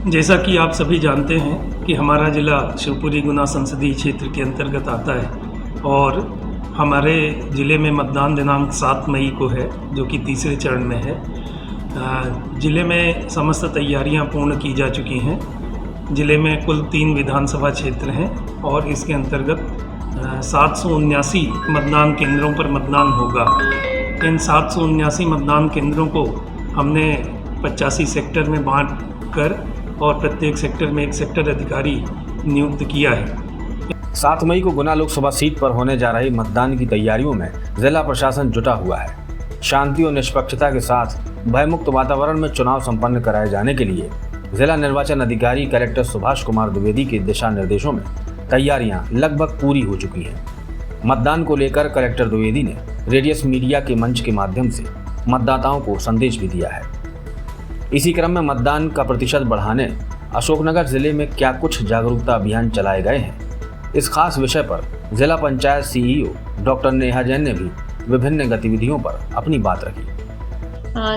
जैसा कि आप सभी जानते हैं कि हमारा ज़िला शिवपुरी गुना संसदीय क्षेत्र के अंतर्गत आता है और हमारे ज़िले में मतदान दिनांक 7 मई को है, जो कि तीसरे चरण में है। ज़िले में समस्त तैयारियां पूर्ण की जा चुकी हैं। ज़िले में कुल 3 विधानसभा क्षेत्र हैं और इसके अंतर्गत 779 मतदान केंद्रों पर मतदान होगा। इन 779 मतदान केंद्रों को हमने 85 सेक्टर में बांट कर और प्रत्येक सेक्टर में एक सेक्टर अधिकारी नियुक्त किया है। 7 मई को गुना लोकसभा सीट पर होने जा रही मतदान की तैयारियों में जिला प्रशासन जुटा हुआ है। शांति और निष्पक्षता के साथ भयमुक्त वातावरण में चुनाव संपन्न कराए जाने के लिए जिला निर्वाचन अधिकारी कलेक्टर सुभाष कुमार द्विवेदी के दिशा निर्देशों में तैयारियां लगभग पूरी हो चुकी हैं। मतदान को लेकर कलेक्टर द्विवेदी ने रेडियस मीडिया के मंच के माध्यम से मतदाताओं को संदेश भी दिया है। इसी क्रम में मतदान का प्रतिशत बढ़ाने अशोकनगर जिले में क्या कुछ जागरूकता अभियान चलाए गए हैं, इस खास विषय पर जिला पंचायत सीईओ डॉक्टर नेहा जैन ने भी विभिन्न गतिविधियों पर अपनी बात रखी।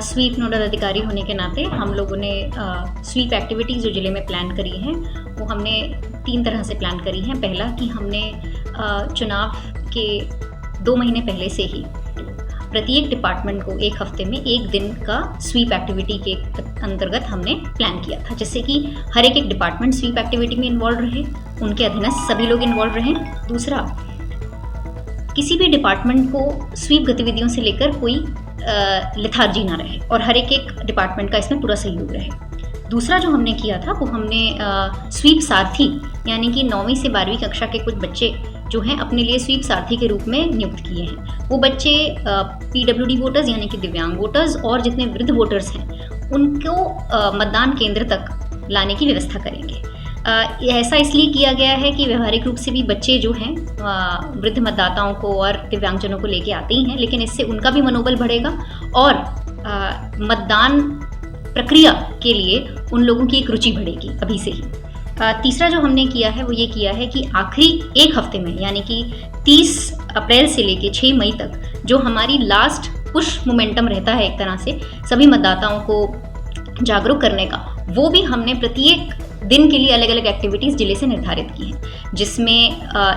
स्वीप नोडल अधिकारी होने के नाते हम लोगों ने स्वीप एक्टिविटीज़ जो ज़िले में प्लान करी हैं वो हमने 3 तरह से प्लान करी हैं। पहला कि हमने चुनाव के 2 महीने पहले से ही प्रत्येक डिपार्टमेंट को 1 हफ्ते में 1 दिन का स्वीप एक्टिविटी के अंतर्गत हमने प्लान किया था, जिससे कि हर एक डिपार्टमेंट स्वीप एक्टिविटी में इन्वॉल्व रहे, उनके अधीनस्थ सभी लोग इन्वॉल्व रहें। दूसरा, किसी भी डिपार्टमेंट को स्वीप गतिविधियों से लेकर कोई लेथार्जी ना रहे और हर एक डिपार्टमेंट का इसमें पूरा सहयोग रहे। दूसरा जो हमने किया था वो हमने स्वीप सारथी यानी कि 9वीं से 12वीं कक्षा के कुछ बच्चे जो हैं अपने लिए स्वीप सारथी के रूप में नियुक्त किए हैं। वो बच्चे PWD वोटर्स यानी कि दिव्यांग वोटर्स और जितने वृद्ध वोटर्स हैं उनको मतदान केंद्र तक लाने की व्यवस्था करेंगे। ऐसा इसलिए किया गया है कि व्यवहारिक रूप से भी बच्चे जो हैं वृद्ध मतदाताओं को और दिव्यांगजनों को लेके आते ही हैं, लेकिन इससे उनका भी मनोबल बढ़ेगा और मतदान प्रक्रिया के लिए उन लोगों की एक रुचि बढ़ेगी अभी से ही। तीसरा जो हमने किया है वो ये किया है कि आखिरी 1 हफ्ते में यानी कि 30 अप्रैल से लेके 6 मई तक जो हमारी लास्ट पुश मोमेंटम रहता है एक तरह से सभी मतदाताओं को जागरूक करने का, वो भी हमने प्रत्येक दिन के लिए अलग अलग एक्टिविटीज़ जिले से निर्धारित की हैं, जिसमें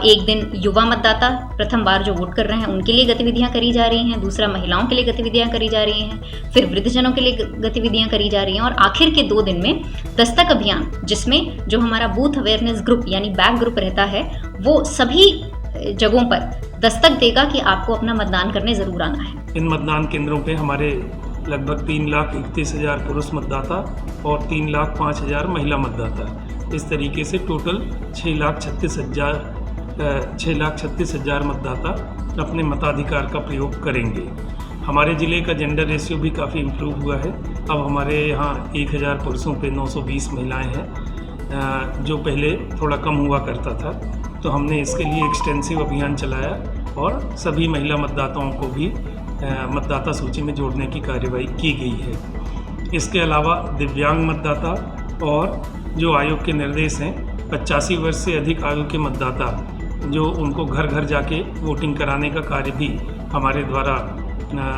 एक दिन युवा मतदाता प्रथम बार जो वोट कर रहे हैं उनके लिए गतिविधियां करी जा रही हैं, दूसरा महिलाओं के लिए गतिविधियां करी जा रही हैं, फिर वृद्धजनों के लिए गतिविधियां करी जा रही हैं और आखिर के 2 दिन में दस्तक अभियान, जिसमें जो हमारा बूथ अवेयरनेस ग्रुप यानी बैक ग्रुप रहता है वो सभी जगहों पर दस्तक देगा कि आपको अपना मतदान करने ज़रूर आना है। इन मतदान केंद्रों पर हमारे लगभग 3,31,000 पुरुष मतदाता और 3,05,000 महिला मतदाता, इस तरीके से टोटल 6,36,000 मतदाता अपने मताधिकार का प्रयोग करेंगे। हमारे ज़िले का जेंडर रेशियो भी काफ़ी इम्प्रूव हुआ है। अब हमारे यहाँ 1,000 पुरुषों पे 920 महिलाएं हैं, जो पहले थोड़ा कम हुआ करता था। तो हमने इसके लिए एक्सटेंसिव अभियान चलाया और सभी महिला मतदाताओं को भी मतदाता सूची में जोड़ने की कार्यवाही की गई है। इसके अलावा दिव्यांग मतदाता और जो आयोग के निर्देश हैं 85 वर्ष से अधिक आयु के मतदाता जो उनको घर घर जाके वोटिंग कराने का कार्य भी हमारे द्वारा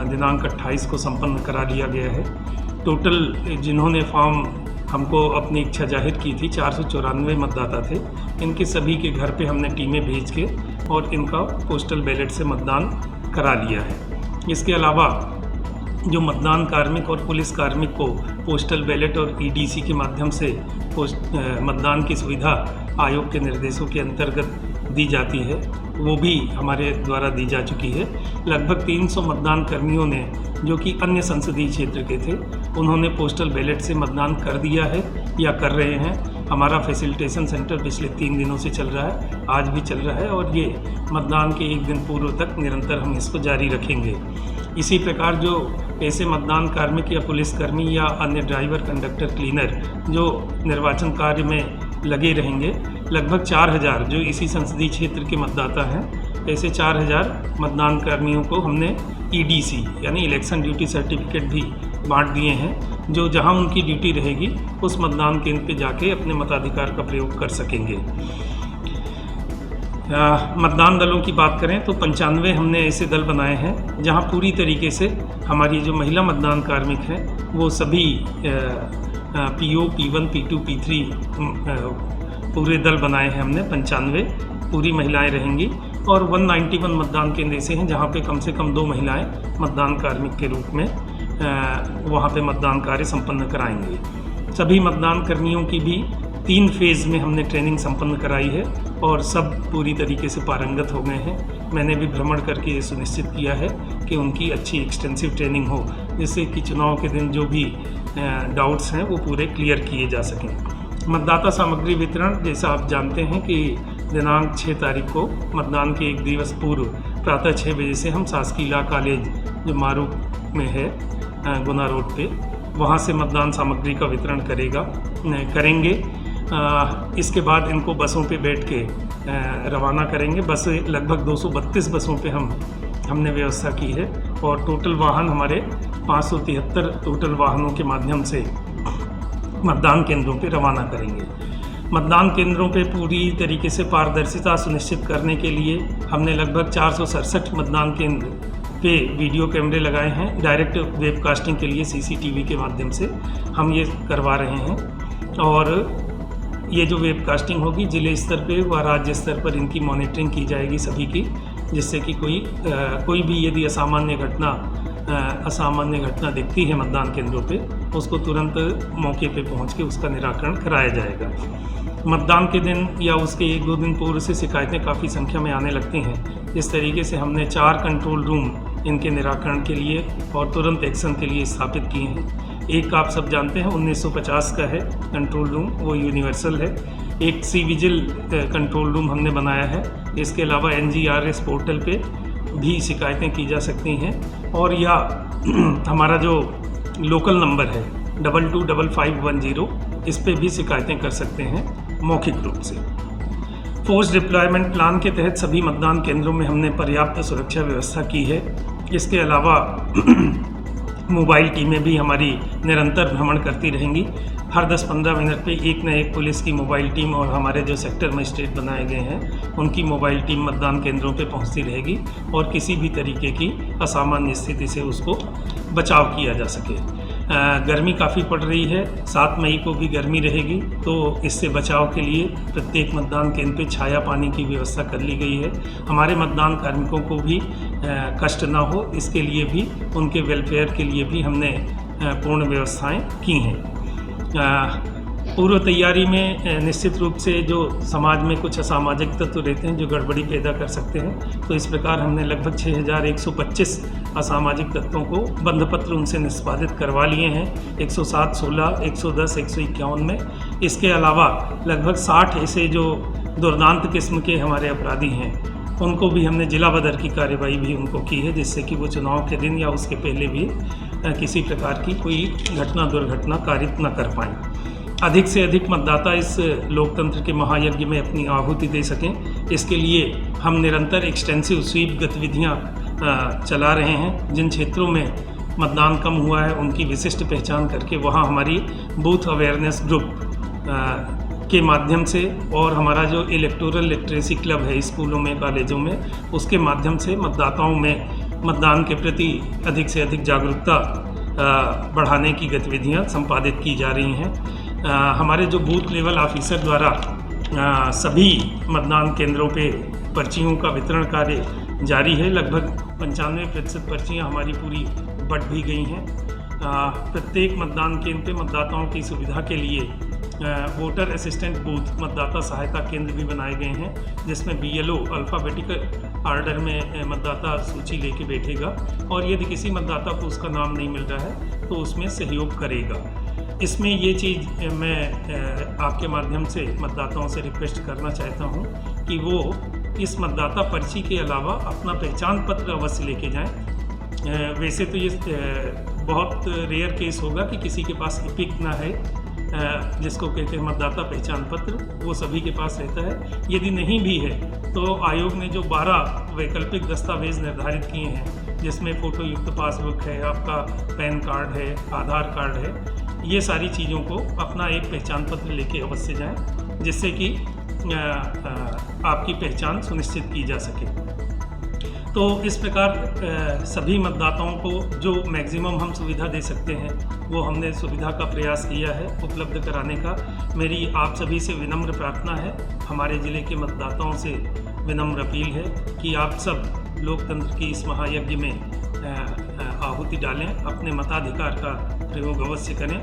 दिनांक 28 को संपन्न करा लिया गया है। टोटल जिन्होंने फॉर्म हमको अपनी इच्छा जाहिर की थी 494 मतदाता थे। इनके सभी के घर पे हमने टीमें भेज के और इनका पोस्टल बैलेट से मतदान करा लिया है। इसके अलावा जो मतदान कार्मिक और पुलिस कार्मिक को पोस्टल बैलेट और EDC के माध्यम से मतदान की सुविधा आयोग के निर्देशों के अंतर्गत दी जाती है, वो भी हमारे द्वारा दी जा चुकी है। लगभग 300 मतदान कर्मियों ने जो कि अन्य संसदीय क्षेत्र के थे उन्होंने पोस्टल बैलेट से मतदान कर दिया है या कर रहे हैं। हमारा फैसिलिटेशन सेंटर पिछले 3 दिनों से चल रहा है, आज भी चल रहा है और ये मतदान के 1 दिन पूर्व तक निरंतर हम इसको जारी रखेंगे। इसी प्रकार जो ऐसे मतदान कार्मिक या पुलिसकर्मी या अन्य ड्राइवर, कंडक्टर, क्लीनर जो निर्वाचन कार्य में लगे रहेंगे, लगभग 4,000 जो इसी संसदीय क्षेत्र के मतदाता हैं, ऐसे 4,000 मतदान कर्मियों को हमने EDC यानी इलेक्शन ड्यूटी सर्टिफिकेट भी बांट दिए हैं, जो जहां उनकी ड्यूटी रहेगी उस मतदान केंद्र पे जाके अपने मताधिकार का प्रयोग कर सकेंगे। मतदान दलों की बात करें तो 95 हमने ऐसे दल बनाए हैं जहां पूरी तरीके से हमारी जो महिला मतदान कार्मिक हैं वो सभी PO, P1, P2, P3 पूरे दल बनाए हैं हमने 95 पूरी महिलाएं रहेंगी और 191 मतदान केंद्र ऐसे हैं जहां पे कम से कम 2 महिलाएं मतदान कार्मिक के रूप में वहां पे मतदान कार्य संपन्न कराएंगे। सभी मतदान कर्मियों की भी 3 फेज़ में हमने ट्रेनिंग संपन्न कराई है और सब पूरी तरीके से पारंगत हो गए हैं। मैंने भी भ्रमण करके ये सुनिश्चित किया है कि उनकी अच्छी एक्सटेंसिव ट्रेनिंग हो, जिससे कि चुनाव के दिन जो भी डाउट्स हैं वो पूरे क्लियर किए जा सकें। मतदाता सामग्री वितरण, जैसा आप जानते हैं कि दिनांक 6 तारीख को मतदान के 1 दिवस पूर्व प्रातः 6 बजे से हम शासकीय लॉ कॉलेज जो मारू में है गुना रोड पे, वहाँ से मतदान सामग्री का वितरण करेंगे। इसके बाद इनको बसों पे बैठ के रवाना करेंगे। बस लगभग 232 बसों पे हमने व्यवस्था की है और टोटल वाहन हमारे 573 टोटल वाहनों के माध्यम से मतदान केंद्रों पे रवाना करेंगे। मतदान केंद्रों पे पूरी तरीके से पारदर्शिता सुनिश्चित करने के लिए हमने लगभग 467 मतदान केंद्र पे वीडियो कैमरे लगाए हैं। डायरेक्ट वेबकास्टिंग के लिए CCTV के माध्यम से हम ये करवा रहे हैं और ये जो वेबकास्टिंग होगी जिले स्तर पे व राज्य स्तर पर इनकी मॉनिटरिंग की जाएगी सभी की, जिससे कि कोई भी यदि असामान्य घटना दिखती है मतदान केंद्रों पे, उसको तुरंत मौके पे पहुंच के उसका निराकरण कराया जाएगा। मतदान के दिन या उसके 1-2 दिन पूर्व से शिकायतें काफ़ी संख्या में आने लगती हैं। इस तरीके से हमने 4 कंट्रोल रूम इनके निराकरण के लिए और तुरंत एक्शन के लिए स्थापित किए हैं। एक आप सब जानते हैं 1950 का है कंट्रोल रूम, वो यूनिवर्सल है। एक सी विजिल कंट्रोल रूम हमने बनाया है। इसके अलावा NGRS पोर्टल पे भी शिकायतें की जा सकती हैं और या हमारा जो लोकल नंबर है 225510, इस पे भी शिकायतें कर सकते हैं मौखिक रूप से। फोर्स डिप्लॉयमेंट प्लान के तहत सभी मतदान केंद्रों में हमने पर्याप्त सुरक्षा व्यवस्था की है। इसके अलावा मोबाइल टीमें भी हमारी निरंतर भ्रमण करती रहेंगी। हर 10-15 मिनट पे एक न एक पुलिस की मोबाइल टीम और हमारे जो सेक्टर मजिस्ट्रेट बनाए गए हैं उनकी मोबाइल टीम मतदान केंद्रों पे पहुंचती रहेगी और किसी भी तरीके की असामान्य स्थिति से उसको बचाव किया जा सके। गर्मी काफ़ी पड़ रही है, 7 मई को भी गर्मी रहेगी, तो इससे बचाव के लिए प्रत्येक मतदान केंद्र पे छाया पानी की व्यवस्था कर ली गई है। हमारे मतदान कार्मिकों को भी कष्ट ना हो, इसके लिए भी उनके वेलफेयर के लिए भी हमने पूर्ण व्यवस्थाएं की हैं। पूर्व तैयारी में निश्चित रूप से जो समाज में कुछ असामाजिक तत्व रहते हैं जो गड़बड़ी पैदा कर सकते हैं, तो इस प्रकार हमने लगभग 6125 असामाजिक तत्वों को बंधपत्र उनसे निष्पादित करवा लिए हैं 107, 16, 110, 151 में। इसके अलावा लगभग 60 ऐसे जो दुर्दांत किस्म के हमारे अपराधी हैं उनको भी हमने जिला बदर की कार्रवाई भी उनको की है, जिससे कि वो चुनाव के दिन या उसके पहले भी किसी प्रकार की कोई दुर्घटना कारित न कर पाएँ। अधिक से अधिक मतदाता इस लोकतंत्र के महायज्ञ में अपनी आहुति दे सकें, इसके लिए हम निरंतर एक्सटेंसिव स्वीप गतिविधियां चला रहे हैं। जिन क्षेत्रों में मतदान कम हुआ है उनकी विशिष्ट पहचान करके वहां हमारी बूथ अवेयरनेस ग्रुप के माध्यम से और हमारा जो इलेक्टोरल लिटरेसी क्लब है स्कूलों में, कॉलेजों में, उसके माध्यम से मतदाताओं में मतदान के प्रति अधिक से अधिक जागरूकता बढ़ाने की गतिविधियां संपादित की जा रही हैं। हमारे जो बूथ लेवल ऑफिसर द्वारा सभी मतदान केंद्रों पे पर्चियों का वितरण कार्य जारी है। लगभग 95% पर्चियाँ हमारी पूरी बँट भी गई हैं। प्रत्येक मतदान केंद्र पे मतदाताओं की सुविधा के लिए वोटर असिस्टेंट बूथ मतदाता सहायता केंद्र भी बनाए गए हैं, जिसमें BLO अल्फ़ाबेटिकल ऑर्डर में मतदाता सूची लेके बैठेगा और यदि किसी मतदाता को उसका नाम नहीं मिल रहा है तो उसमें सहयोग करेगा। इसमें ये चीज़ मैं आपके माध्यम से मतदाताओं से रिक्वेस्ट करना चाहता हूँ कि वो इस मतदाता पर्ची के अलावा अपना पहचान पत्र अवश्य लेके जाएं। वैसे तो ये बहुत रेयर केस होगा कि किसी के पास इपिक ना है, जिसको कहते हैं मतदाता पहचान पत्र, वो सभी के पास रहता है। यदि नहीं भी है तो आयोग ने जो 12 वैकल्पिक दस्तावेज निर्धारित किए हैं, जिसमें फ़ोटो युक्त पासबुक है, आपका पैन कार्ड है, आधार कार्ड है, ये सारी चीज़ों को अपना एक पहचान पत्र लेके अवश्य जाएं, जिससे कि आपकी पहचान सुनिश्चित की जा सके। तो इस प्रकार सभी मतदाताओं को जो मैक्सिमम हम सुविधा दे सकते हैं वो हमने सुविधा का प्रयास किया है उपलब्ध कराने का। मेरी आप सभी से विनम्र प्रार्थना है, हमारे ज़िले के मतदाताओं से विनम्र अपील है कि आप सब लोकतंत्र की इस महायज्ञ में आहुति डालें, अपने मताधिकार का प्रयोग अवश्य करें।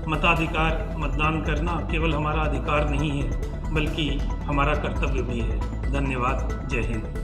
मताधिकार, मतदान करना केवल हमारा अधिकार नहीं है बल्कि हमारा कर्तव्य भी है। धन्यवाद। जय हिंद।